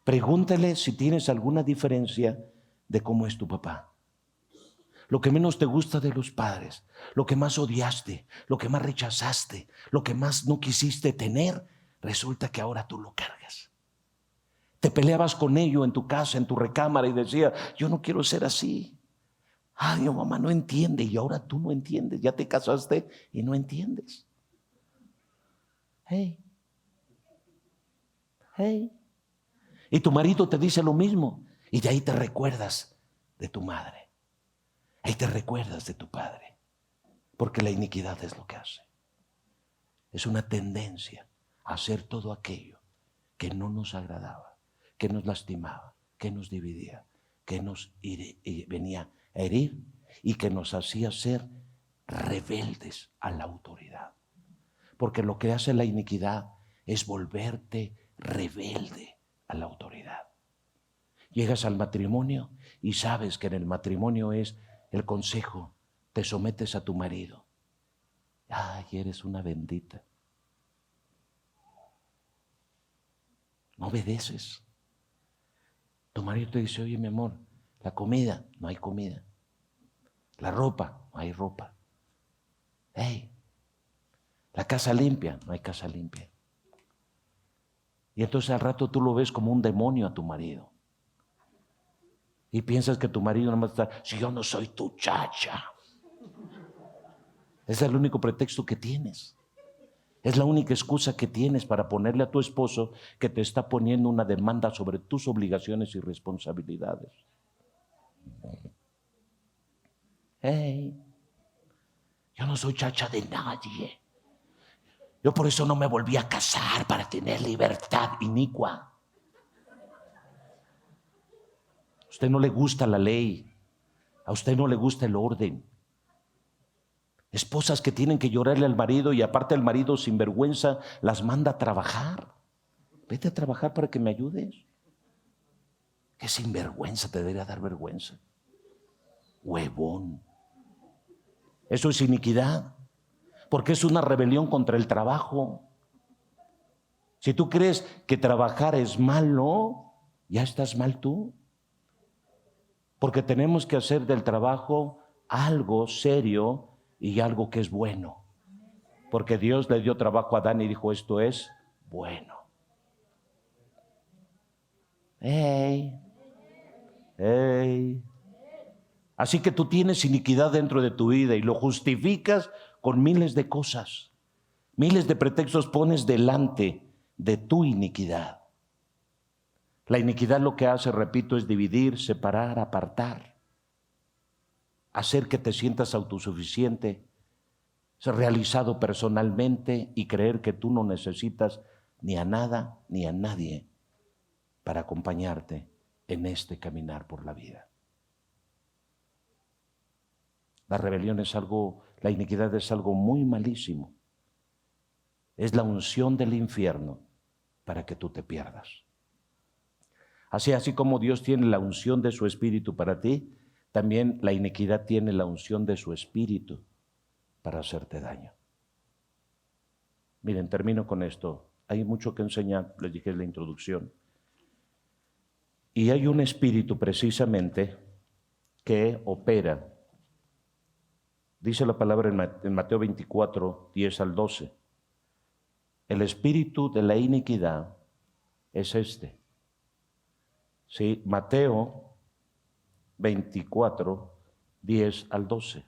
Pregúntale si tienes alguna diferencia de cómo es tu papá. Lo que menos te gusta de los padres, lo que más odiaste, lo que más rechazaste, lo que más no quisiste tener, resulta que ahora tú lo cargas. Te peleabas con ello en tu casa, en tu recámara y decía, yo no quiero ser así. Ay, mi mamá no entiende y ahora tú no entiendes. Ya te casaste y no entiendes. Hey. Y tu marido te dice lo mismo y de ahí te recuerdas de tu madre. Ahí te recuerdas de tu padre. Porque la iniquidad es lo que hace. Es una tendencia a hacer todo aquello que no nos agradaba, que nos lastimaba, que nos dividía, que nos venía a herir y que nos hacía ser rebeldes a la autoridad. Porque lo que hace la iniquidad es volverte rebelde a la autoridad. Llegas al matrimonio y sabes que en el matrimonio es el consejo, te sometes a tu marido. Ay, eres una bendita. No obedeces. Tu marido te dice, oye mi amor, la comida, no hay comida. La ropa, no hay ropa. Hey, la casa limpia, no hay casa limpia. Y entonces al rato tú lo ves como un demonio a tu marido. Y piensas que tu marido nomás está, si yo no soy tu chacha. Ese es el único pretexto que tienes. Es la única excusa que tienes para ponerle a tu esposo que te está poniendo una demanda sobre tus obligaciones y responsabilidades. Hey, yo no soy chacha de nadie. Yo por eso no me volví a casar, para tener libertad inicua. A usted no le gusta la ley, a usted no le gusta el orden. Esposas que tienen que llorarle al marido y aparte el marido sin vergüenza las manda a trabajar. Vete a trabajar para que me ayudes. Qué sinvergüenza, te debería dar vergüenza. Huevón. Eso es iniquidad, porque es una rebelión contra el trabajo. Si tú crees que trabajar es malo, ya estás mal tú. Porque tenemos que hacer del trabajo algo serio y algo que es bueno. Porque Dios le dio trabajo a Adán y dijo, esto es bueno. Hey. Así que tú tienes iniquidad dentro de tu vida y lo justificas con miles de cosas. Miles de pretextos pones delante de tu iniquidad. La iniquidad lo que hace, repito, es dividir, separar, apartar. Hacer que te sientas autosuficiente, ser realizado personalmente y creer que tú no necesitas ni a nada ni a nadie para acompañarte en este caminar por la vida. La rebelión es algo, la iniquidad es algo muy malísimo. Es la unción del infierno para que tú te pierdas. Así como Dios tiene la unción de su Espíritu para ti, también la iniquidad tiene la unción de su Espíritu para hacerte daño. Miren, termino con esto. Hay mucho que enseñar, les dije en la introducción. Y hay un espíritu precisamente que opera Dice la palabra en Mateo 24, 10 al 12. El espíritu de la iniquidad es este. Sí, Mateo 24, 10 al 12.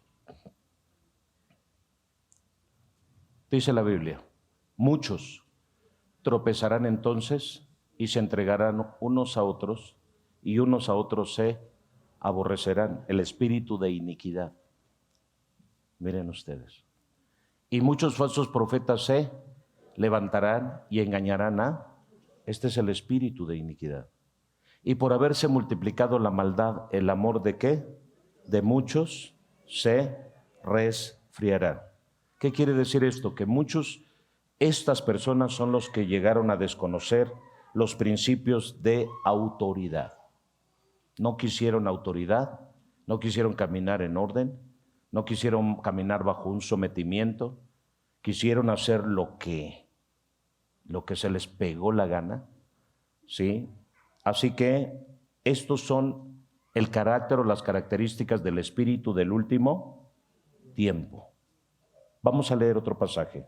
Dice la Biblia, muchos tropezarán entonces y se entregarán unos a otros, y unos a otros se aborrecerán. El espíritu de iniquidad. Miren ustedes. Y muchos falsos profetas se levantarán y engañarán a... Este es el espíritu de iniquidad. Y por haberse multiplicado la maldad, el amor de ¿qué? De muchos se resfriará. ¿Qué quiere decir esto? Que estas personas son los que llegaron a desconocer los principios de autoridad. No quisieron autoridad, no quisieron caminar en orden, no quisieron caminar bajo un sometimiento, quisieron hacer lo que se les pegó la gana, ¿sí? Así que estos son el carácter o las características del espíritu del último tiempo. Vamos a leer otro pasaje.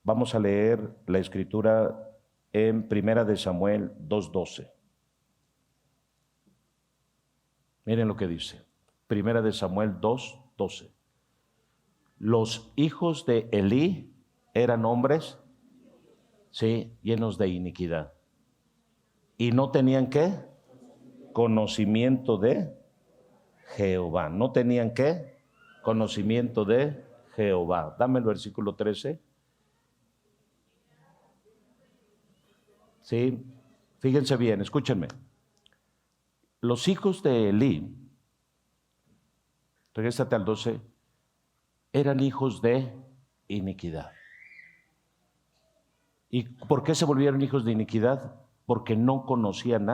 Vamos a leer la escritura en 1 Samuel 2:12. Miren lo que dice. 1 Samuel 2:12. Los hijos de Elí eran hombres, sí, llenos de iniquidad. Y no tenían ¿qué? Conocimiento de Jehová. No tenían ¿qué? Conocimiento de Jehová. Dame el versículo 13. Sí, fíjense bien, escúchenme. Los hijos de Elí, regrésate al 12, eran hijos de iniquidad. ¿Y por qué se volvieron hijos de iniquidad? Porque no conocían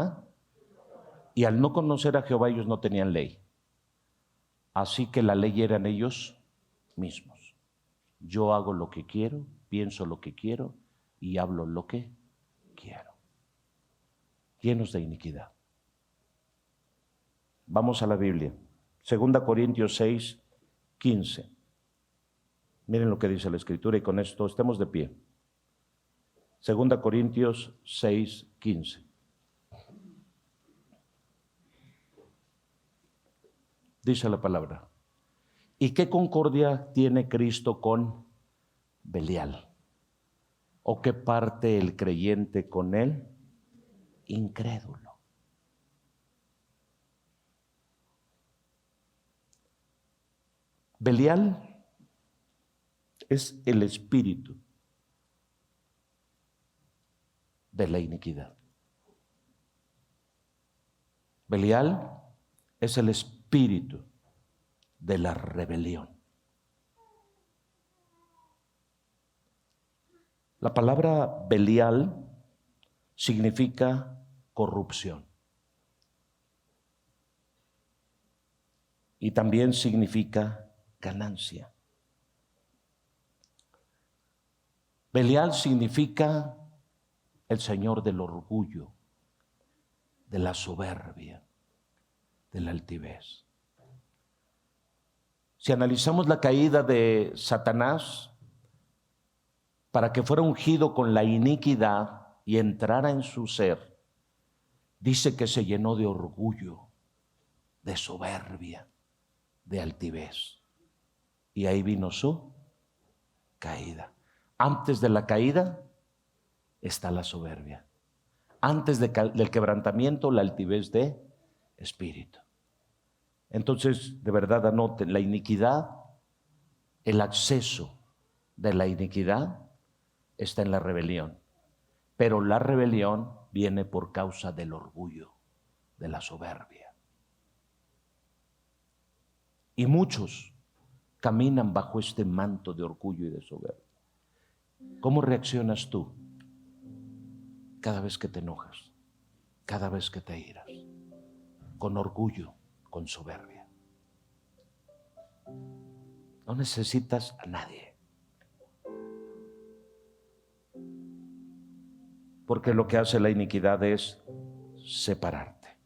y al no conocer a Jehová ellos no tenían ley. Así que la ley eran ellos mismos. Yo hago lo que quiero, pienso lo que quiero y hablo lo que quiero. Llenos de iniquidad. Vamos a la Biblia. 2 Corintios 6, 15. Miren lo que dice la Escritura y con esto estemos de pie. 2 Corintios 6, 15. Dice la palabra. ¿Y qué concordia tiene Cristo con Belial? ¿O qué parte el creyente con él? Incrédulo. Belial es el espíritu de la iniquidad. Belial es el espíritu de la rebelión. La palabra Belial significa corrupción y también significa ganancia. Belial significa el señor del orgullo, de la soberbia, de la altivez. Si analizamos la caída de Satanás, para que fuera ungido con la iniquidad y entrara en su ser, dice que se llenó de orgullo, de soberbia, de altivez. Y ahí vino su caída. Antes de la caída está la soberbia. Antes del quebrantamiento, la altivez de espíritu. Entonces, de verdad, anoten, la iniquidad, el acceso de la iniquidad está en la rebelión. Pero la rebelión viene por causa del orgullo, de la soberbia. Y muchos caminan bajo este manto de orgullo y de soberbia. ¿Cómo reaccionas tú cada vez que te enojas, cada vez que te iras? Con orgullo, con soberbia. No necesitas a nadie. Porque lo que hace la iniquidad es separarte.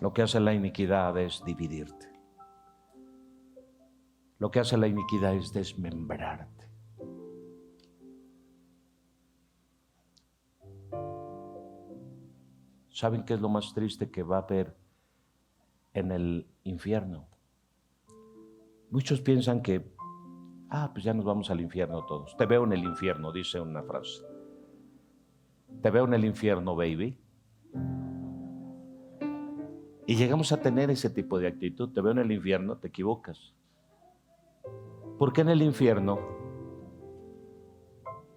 Lo que hace la iniquidad es dividirte. Lo que hace la iniquidad es desmembrarte. ¿Saben qué es lo más triste que va a haber en el infierno? Muchos piensan que, pues ya nos vamos al infierno todos. Te veo en el infierno, dice una frase. Te veo en el infierno, baby. Y llegamos a tener ese tipo de actitud. Te veo en el infierno, te equivocas. Porque en el infierno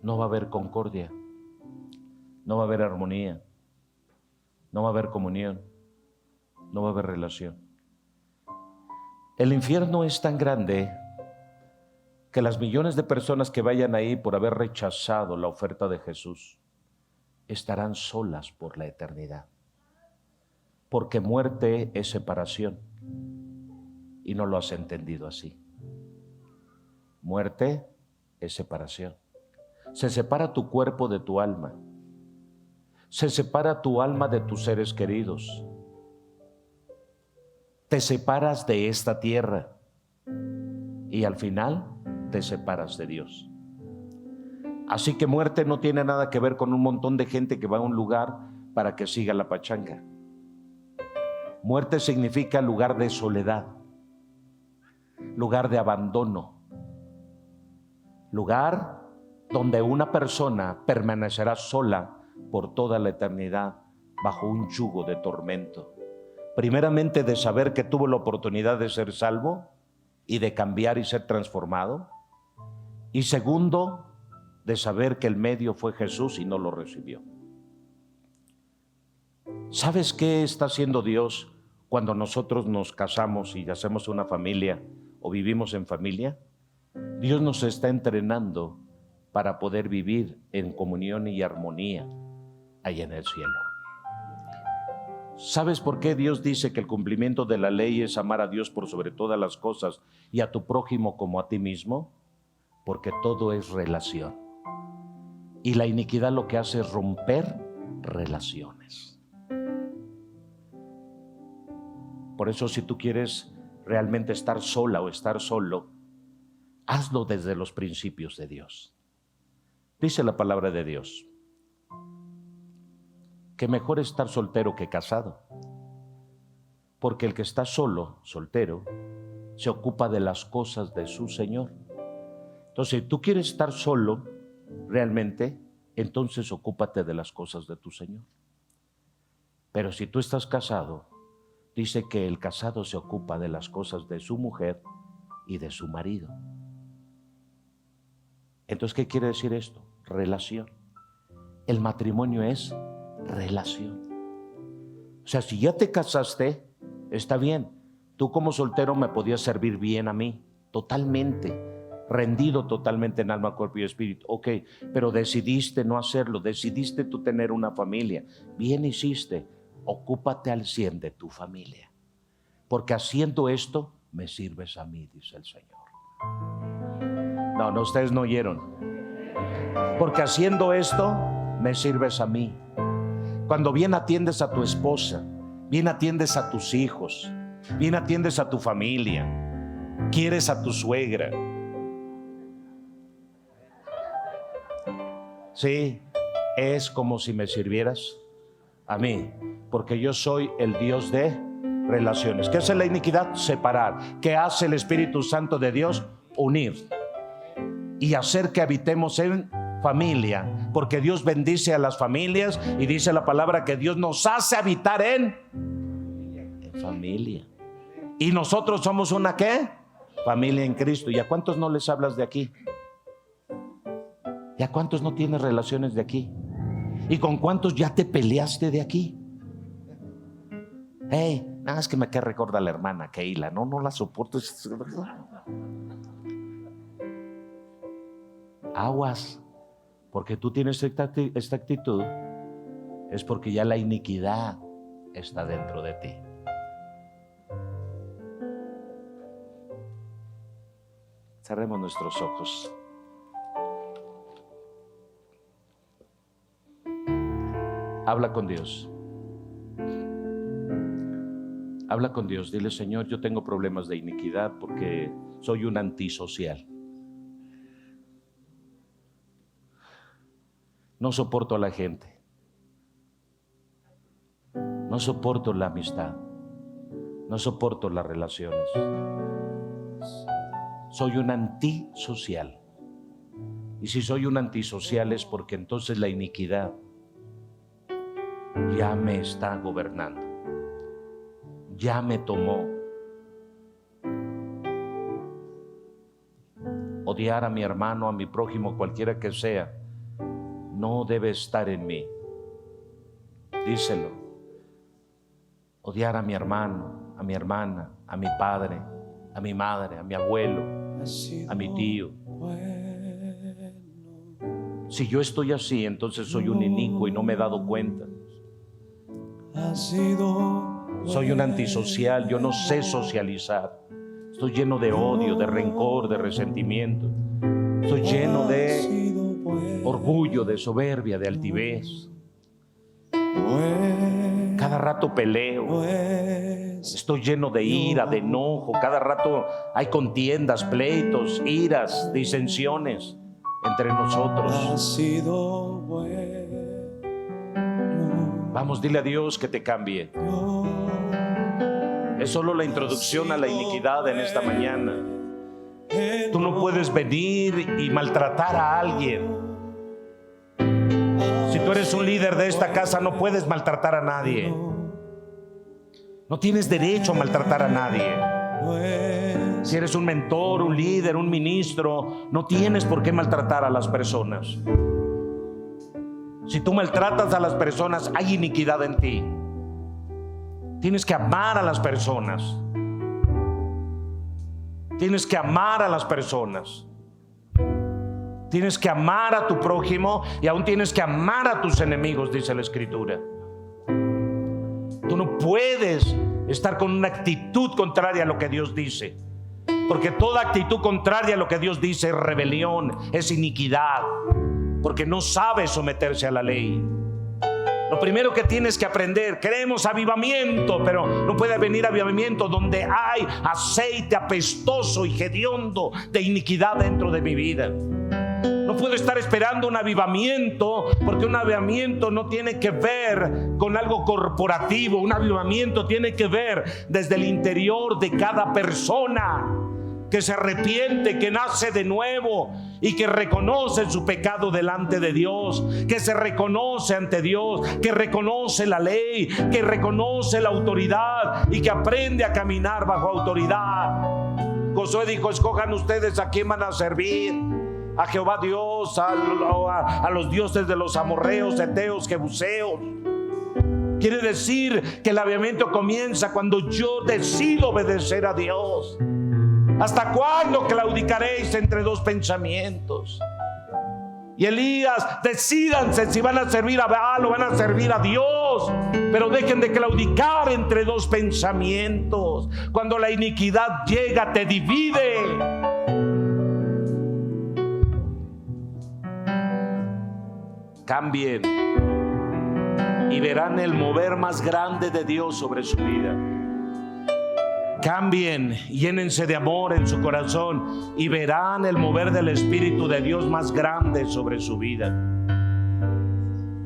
no va a haber concordia, no va a haber armonía, no va a haber comunión, no va a haber relación. El infierno es tan grande que las millones de personas que vayan ahí por haber rechazado la oferta de Jesús estarán solas por la eternidad. Porque muerte es separación y no lo has entendido así. Muerte es separación. Se separa tu cuerpo de tu alma. Se separa tu alma de tus seres queridos. Te separas de esta tierra y al final te separas de Dios. Así que muerte no tiene nada que ver con un montón de gente que va a un lugar para que siga la pachanga. Muerte significa lugar de soledad, lugar de abandono, lugar donde una persona permanecerá sola por toda la eternidad bajo un yugo de tormento. Primeramente, de saber que tuvo la oportunidad de ser salvo y de cambiar y ser transformado. Y segundo, de saber que el medio fue Jesús y no lo recibió. ¿Sabes qué está haciendo Dios cuando nosotros nos casamos y hacemos una familia o vivimos en familia? Dios nos está entrenando para poder vivir en comunión y armonía allá en el cielo. ¿Sabes por qué Dios dice que el cumplimiento de la ley es amar a Dios por sobre todas las cosas y a tu prójimo como a ti mismo? Porque todo es relación. Y la iniquidad lo que hace es romper relaciones. Por eso, si tú quieres realmente estar sola o estar solo, hazlo desde los principios de Dios. Dice la palabra de Dios que mejor estar soltero que casado, porque el que está solo, soltero, se ocupa de las cosas de su Señor. Entonces, si tú quieres estar solo realmente, entonces ocúpate de las cosas de tu Señor. Pero si tú estás casado, dice que el casado se ocupa de las cosas de su mujer y de su marido. Entonces, ¿qué quiere decir esto? Relación. El matrimonio es relación. O sea, si ya te casaste, está bien. Tú como soltero me podías servir bien a mí, totalmente, rendido totalmente en alma, cuerpo y espíritu. Ok, pero decidiste no hacerlo, decidiste tú tener una familia. Bien hiciste, ocúpate al 100 de tu familia. Porque haciendo esto, me sirves a mí, dice el Señor. No, ustedes no oyeron. Porque haciendo esto, me sirves a mí. Cuando bien atiendes a tu esposa, bien atiendes a tus hijos, bien atiendes a tu familia, quieres a tu suegra. Sí, es como si me sirvieras a mí, porque yo soy el Dios de relaciones. ¿Qué hace la iniquidad? Separar. ¿Qué hace el Espíritu Santo de Dios? Unir y hacer que habitemos en familia, porque Dios bendice a las familias y dice la palabra que Dios nos hace habitar en familia. Y nosotros somos una ¿qué? Familia en Cristo. ¿Y a cuántos no les hablas de aquí? ¿Y a cuántos no tienes relaciones de aquí? ¿Y con cuántos ya te peleaste de aquí? Hey, nada más que me queda recordar a la hermana Keila, no la soporto. Aguas, porque tú tienes esta actitud, es porque ya la iniquidad está dentro de ti. Cerremos nuestros ojos. Habla con Dios. Habla con Dios, dile: Señor, yo tengo problemas de iniquidad porque soy un antisocial. No soporto a la gente. No soporto la amistad. No soporto las relaciones. Soy un antisocial. Y si soy un antisocial es porque entonces la iniquidad ya me está gobernando. Ya me tomó. Odiar a mi hermano, a mi prójimo, cualquiera que sea, no debe estar en mí. Díselo. Odiar a mi hermano, a mi hermana, a mi padre, a mi madre, a mi abuelo, a mi tío. Si yo estoy así, entonces soy un inicuo y no me he dado cuenta. Soy un antisocial, yo no sé socializar. Estoy lleno de odio, de rencor, de resentimiento. Estoy lleno de orgullo, de soberbia, de altivez. Cada rato peleo. Estoy lleno de ira, de enojo. Cada rato hay contiendas, pleitos, iras, disensiones entre nosotros. Vamos, dile a Dios que te cambie. Es solo la introducción a la iniquidad en esta mañana. Tú no puedes venir y maltratar a alguien. Si tú eres un líder de esta casa, no puedes maltratar a nadie. No tienes derecho a maltratar a nadie. Si eres un mentor, un líder, un ministro, no tienes por qué maltratar a las personas. Si tú maltratas a las personas, hay iniquidad en ti. Tienes que amar a las personas. Tienes que amar a las personas. Tienes que amar a tu prójimo y aún tienes que amar a tus enemigos, dice la Escritura. Tú no puedes estar con una actitud contraria a lo que Dios dice, porque toda actitud contraria a lo que Dios dice es rebelión, es iniquidad, porque no sabes someterse a la ley. Lo primero que tienes que aprender, queremos avivamiento, pero no puede venir avivamiento donde hay aceite apestoso y hediondo de iniquidad dentro de mi vida. No puedo estar esperando un avivamiento, porque un avivamiento no tiene que ver con algo corporativo. Un avivamiento tiene que ver desde el interior de cada persona que se arrepiente, que nace de nuevo y que reconoce su pecado delante de Dios, que se reconoce ante Dios, que reconoce la ley, que reconoce la autoridad y que aprende a caminar bajo autoridad. Josué dijo: escojan ustedes a quién van a servir. A Jehová Dios, a los dioses de los amorreos, heteos, jebuseos. Quiere decir que el avivamiento comienza cuando yo decido obedecer a Dios. ¿Hasta cuándo claudicaréis entre dos pensamientos? Y Elías, decídanse si van a servir a Baal o van a servir a Dios, pero dejen de claudicar entre dos pensamientos. Cuando la iniquidad llega, te divide. Cambien y verán el mover más grande de Dios sobre su vida. Cambien, llénense de amor en su corazón y verán el mover del Espíritu de Dios más grande sobre su vida.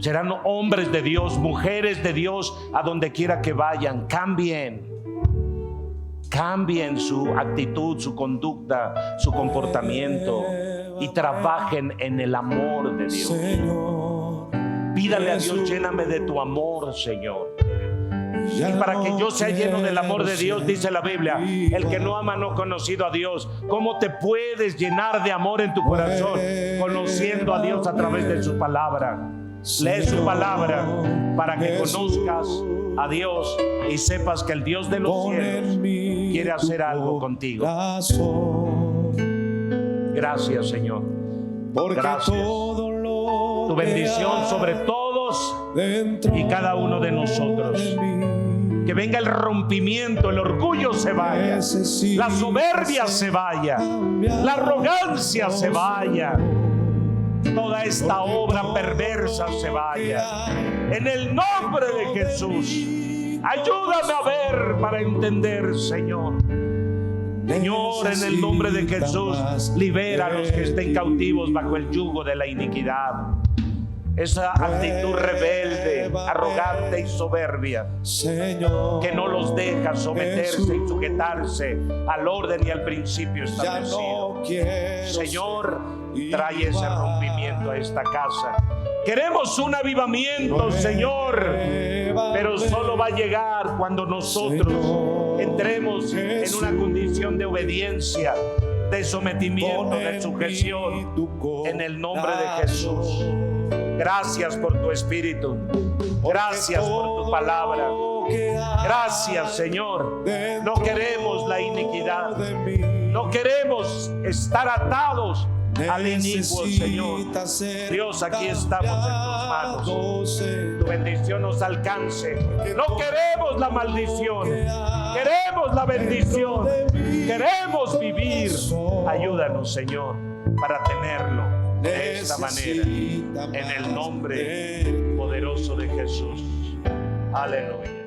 Serán hombres de Dios, mujeres de Dios a donde quiera que vayan. Cambien su actitud, su conducta, su comportamiento y trabajen en el amor de Dios. Pídale a Dios: lléname de tu amor, Señor. Y para que yo sea lleno del amor de Dios, dice la Biblia, el que no ama no ha conocido a Dios. ¿Cómo te puedes llenar de amor en tu corazón? Conociendo a Dios a través de su palabra. Lee su palabra para que conozcas a Dios y sepas que el Dios de los cielos quiere hacer algo contigo. Gracias, Señor. Gracias. Tu bendición sobre todos y cada uno de nosotros. Que venga el rompimiento, el orgullo se vaya, la soberbia se vaya, la arrogancia se vaya, toda esta obra perversa se vaya. En el nombre de Jesús, Ayúdame a ver para entender, Señor. Señor, en el nombre de Jesús, libera a los que estén cautivos bajo el yugo de la iniquidad. Esa actitud rebelde, arrogante y soberbia, que no los deja someterse y sujetarse al orden y al principio establecido. Señor, trae ese rompimiento a esta casa. Queremos un avivamiento, Señor, pero solo va a llegar cuando nosotros entremos en una condición de obediencia, de sometimiento, de sujeción, en el nombre de Jesús. Gracias por tu Espíritu. Gracias por tu palabra. Gracias, Señor. No queremos la iniquidad. No queremos estar atados al inicuo, Señor. Dios, aquí estamos en tus manos. Tu bendición nos alcance. No queremos la maldición. Queremos la bendición. Queremos vivir. Ayúdanos, Señor, para tenerlo de esta manera, en el nombre poderoso de Jesús. Aleluya.